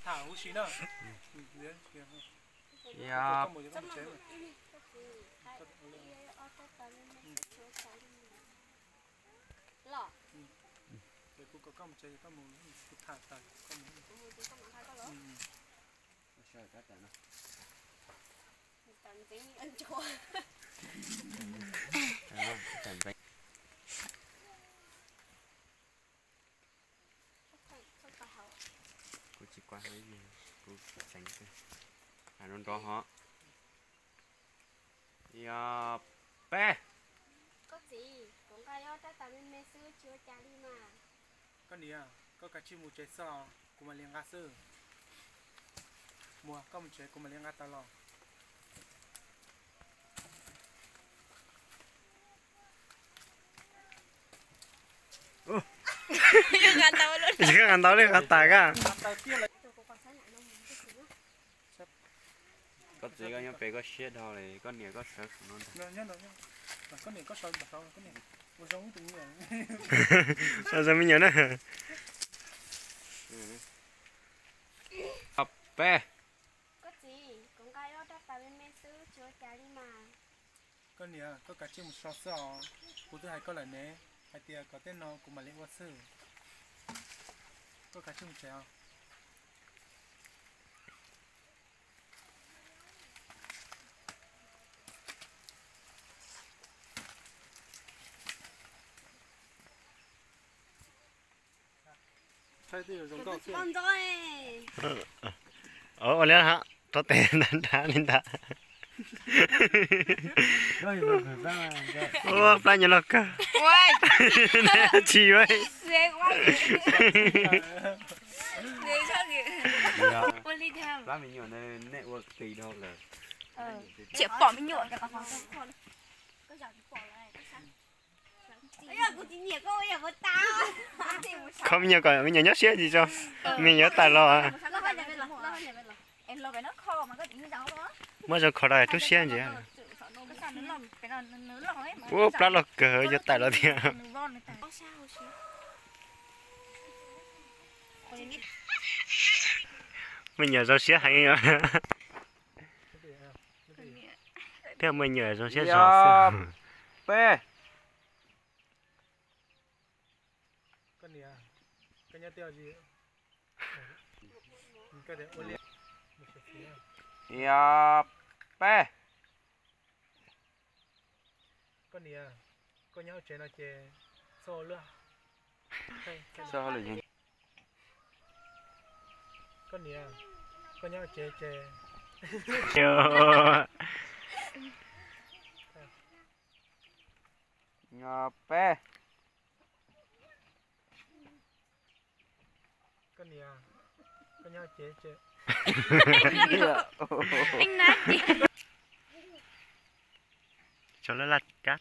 thả hú xí nữa Dạ. để cô có một chơi có một thả thả có một Sợ cái này nó. Tận tính ăn chua. Tận tính. Cô chỉ qua mấy gì cô tránh cái nó đó hả? Dạ. Bé. Có gì? Cũng cái đó ta tận mê sư chưa cha đi mà. con đi à có cả chim một trái sò của mà liền gà sư mùa có một trái của mà liền gà ta lò Jika kan tahu deh kata kan. Có gì có nhóm bé có shit thôi này, con này có sợ không nó. con này có sợ bạc không con này một giống tự nhiên. Sao mình nhớ nữa. Bé. Có gì? Cũng cái đó ta tận mê sư chưa cha đi mà. Con này có cả chim một sò sò của thứ hai có là nè hai tia có tên nó của mà liền gà sư có cả chim một trái không thấy thì giống to chưa? Con rồi. Ở lên hả? Cho tiền đánh ta. Ô, bao nhiêu lộc cả? Ôi. Chị ơi. Dễ quá. Dễ sao kìa. Ôi đi theo. Lá mình nhổn này network tùy đâu là. Chị bỏ mình nhổn cái con. Có giỏi bỏ lại. Bây giờ cô chỉ nhỉ cô bây giờ cô tao. Không nhiều còn mình nhớ nhớ gì cho. Mình nhớ tài lo à. Em lo cái nó kho mà có tính đó đó. Mới giờ khó đại chút xíu gì. Ủa, plá lo cờ giờ tài lo thì. Mình nhớ rồi xíu hay nhá. Theo mình nhớ rồi xíu rõ. Bé. con này à cái nhà tiêu gì cái đấy ô liệt Dạ. Bé. con này à con nhau chơi là chơi solo luôn Sao là gì? con này à con nhau chơi chơi Dạ. Bé. con này à con nhau chơi chơi Anh nát gì? Cho nó lặt cát.